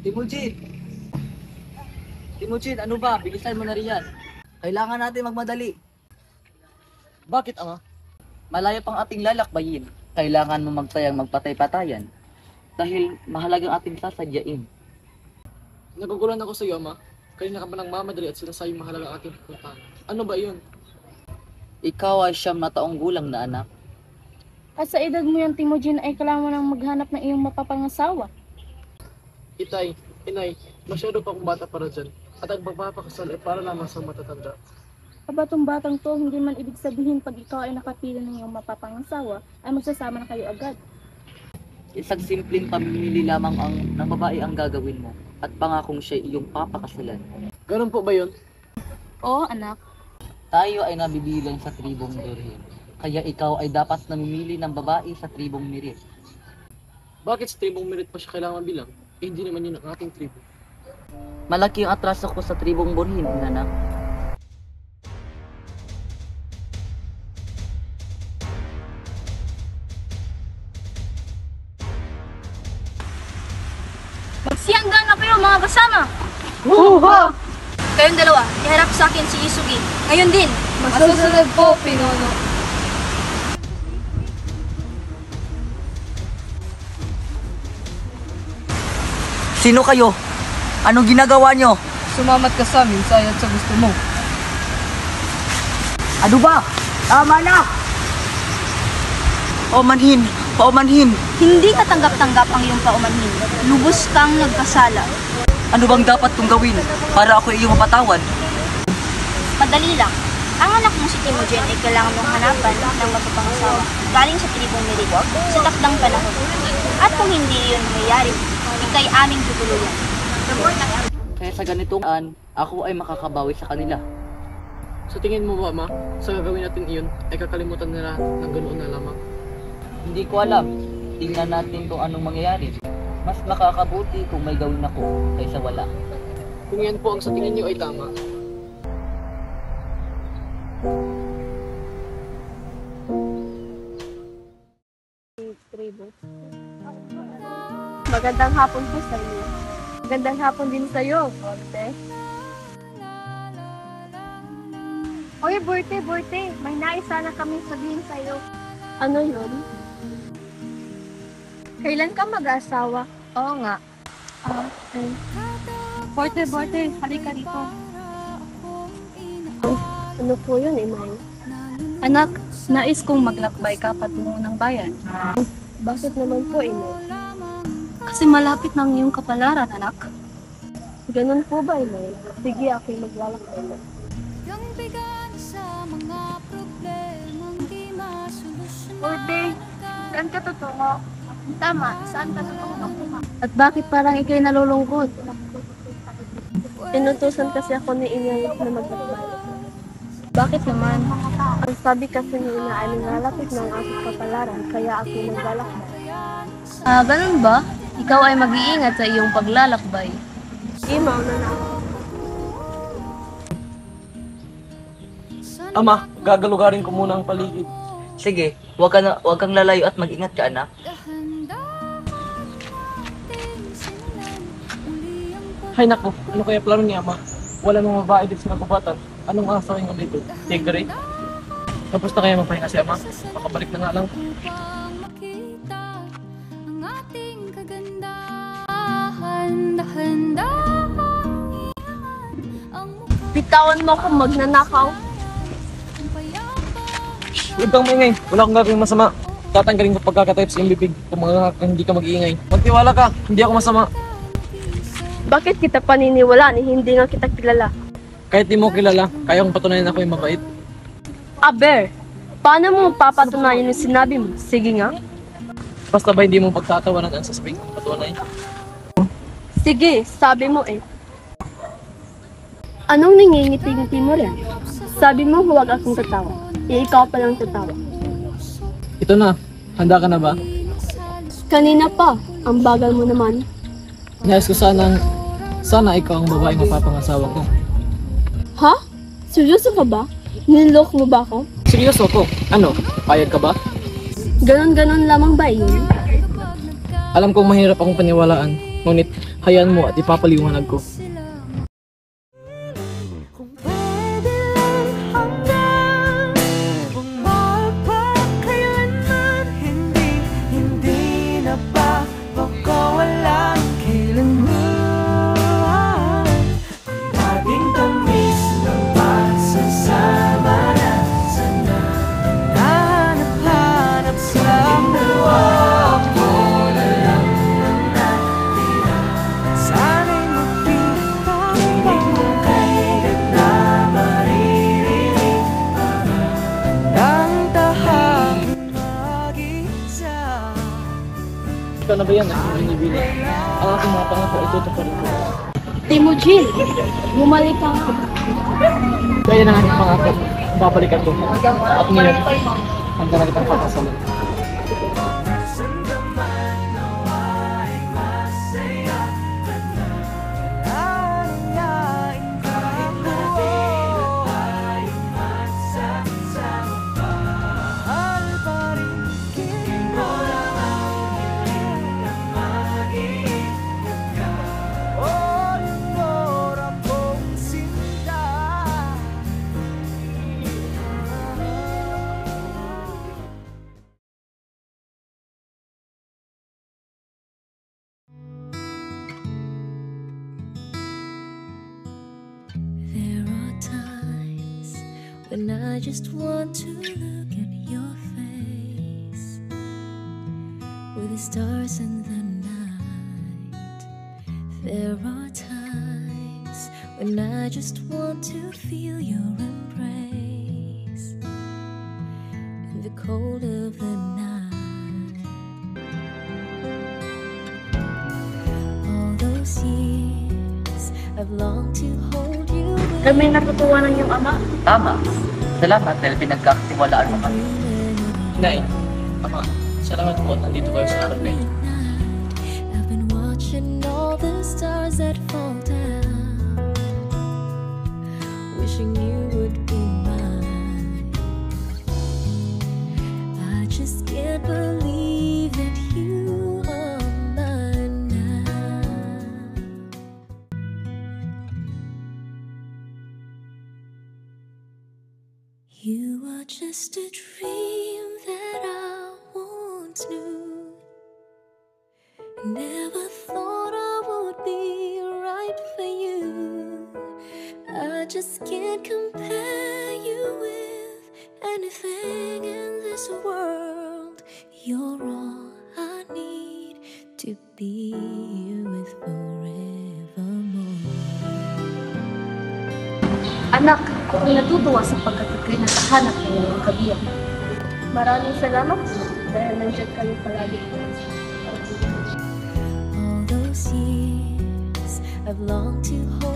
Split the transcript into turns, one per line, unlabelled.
Timujin! Timujin, ano ba? Bilisan mo na riyan. Kailangan natin magmadali.
Bakit, Ama?
Malaya pang ating lalakbayin. Kailangan mo magtayang magpatay-patayan. Dahil mahalagang ating sasadyain.
Nagugulan ako sa iyo, Ama. Kanina ka pa nang mamadali at sinasayang mahalagang ating pupuntahan. Ano ba iyon?
Ikaw ay 9 na anak.
At sa edad mo yan, Timujin, ay kailangan mo nang maghanap ng iyong mapapangasawa.
Itay, inay, masyado pa akong bata para dyan. At ang pagpapakasal ay para lamang sa matatanda.
Aba, tong batang to, hindi man ibig sabihin pag ikaw ay nakapili ng iyong mapapangasawa, ay magsasama na kayo agad.
Isang simpleng pamimili lamang ng babae ang gagawin mo. At pangakong siya iyong papakasalan.
Ganun po ba yun?
Oo, anak.
Tayo ay nabibilang sa tribong Durhin. Kaya ikaw ay dapat namimili ng babae sa tribong Mirit.
Bakit sa tribong Merit pa siya kailangan bilang? Eh, hindi naman yun ang ating tribo.
Malaki ang atraso ko sa tribong Burhin, anak.
Magsiyangga na kayo mga kasama!
Huha!
Kayong dalawa, iharap sa akin si Isugi. Ngayon din,
Masusunod po, Pinuno.
Sino kayo? Anong ginagawa nyo?
Sumamat ka sa amin sa sa gusto mo.
Ano ba? Tama na! Paumanhin! Paumanhin!
hindi katanggap-tanggap ang iyong paumanhin. Lubos kang nagkasala.
Ano bang dapat kong gawin para ako iyong mapatawad?
Madali lang. Ang anak mo si Timujin ay kailangan mong hanapan ng mapapangasawa galing sa tribong Merit sa takdang panahon. At kung hindi yun nangyayari, ikay aming tutuluyan.
Kaya sa ganitong ako ay makakabawi sa kanila.
Sa tingin mo ba, Ma, sa gagawin natin iyon, ay kakalimutan nila ng ganoon na lamang?
Hindi ko alam. Tingnan natin kung anong mangyayari. Mas makakabuti kung may gawin ako kaysa wala.
Kung yan po ang sa tingin niyo ay tama,
Magandang hapon po sa iyo. Magandang hapon din sa iyo, Borte. Oy, Borte, may nais sana kami sabihin sa iyo. Ano yun? Kailan ka mag-asawa? Oo nga. Okay. Borte, halika rito. Ano po yun, Imay? Anak, nais kong maglakbay ka patungo ng bayan. Bakit naman po, Imay? Kasi malapit na ang iyong kapalaran, anak. Ganun po ba, Imay? Sige, ako'y maglalakbay na. Borte, saan ka tutungo? Tama, saan ka tutungo? At bakit parang ikay nalulungkot? Inutusan kasi ako ni Ina na maglakbay. Bakit naman? Ang sabi kasi ni Ina ay nalalapit ng aking kapalaran, kaya ako maglalakbay.
Ganun ba? Ikaw ay mag-iingat sa iyong paglalakbay.
Imaw na na.
Ama, gagalugarin ko muna ang paligid.
Sige, huwag kang lalayo at mag-ingat ka, anak.
Hay nako, ano kaya plano ni Ama? Wala nang babae dito sa nagpapatan. Anong asawin ko dito? Tigre? Tapos na kaya magpahinga si Ama? Makabalik na nga lang.
Bitawan mo kung magnanakaw.
Huwag kang maingay. Wala akong gagawin masama. Tatanggalin ko pagkakatayip sa iyong bibig kung hindi ka mag-iingay. Magtiwala ka. Hindi ako masama.
Bakit kita paniniwalaan hindi nga kita kilala?
Kahit di mo kilala, kaya kong patunayan ako yung mabait.
Aber, paano mo papatunayan yung sinabi mo? Sige nga.
Basta ba hindi mo pagtatawanan ang sasabihin kong patunay?
Sige, sabi mo eh. Anong nangingiti-ngiti mo rin? Sabi mo huwag akong tatawa. Ikaw pa lang tatawa.
Ito na. Handa ka na ba?
Kanina pa, ang bagal mo naman.
Nais ko sana ikaw ang babaeng mapapangasawa ko.
Ha? Seryoso ka ba? Nilok mo ba ako?
Seryoso ko. Ano? Payag ka ba?
Ganon-ganon lamang ba yun?
Alam kong mahirap akong paniwalaan. Ngunit Hayaan mo at ipapaliwanag ko.
Kung pwede lang hanggang bumahal pa kailanman, hindi na pagkawalan kailanman. Laging tamis ng pagsasama na sana hinahanap-hanap sa dalawa. Ako na lang ang natira. Sana'y magkita pa. Kailan na maririnig ang tahaking mag-isa.
Ikaw na ba yan ang binibilang? Ang aking mga pangako ay tutuparin ko.
Timujin, bumalik ka nga.
Gaya ng aking pangako, babalikan ko. At ngayon, handa na kitang pagkasalan.
There are times when I just want to look at your face with the stars in the night. There are times when I just want to feel your embrace in the cold of the night. All those years I've longed to hold you
Kami natutuwa ng iyong ama.
Tama. Salamat dahil pinagkakatiwalaan mo kami.
Nay, Ama, salamat po at nandito kayo sa araw na ito.
I've been watching all the stars that fall down, wishing you would be mine. I just can't believe that you are mine now. You are just a dream that I once knew. Never thought I would be right for you. I just can't compare you with anything in this world. You're all I need to be here with forevermore.
Anak, ako'y natutuwa sa pagkatagay na kahanap ng iyong kabiyak. Maraming salamat dahil nandiyan kayo palagi.
All those years I've longed to hold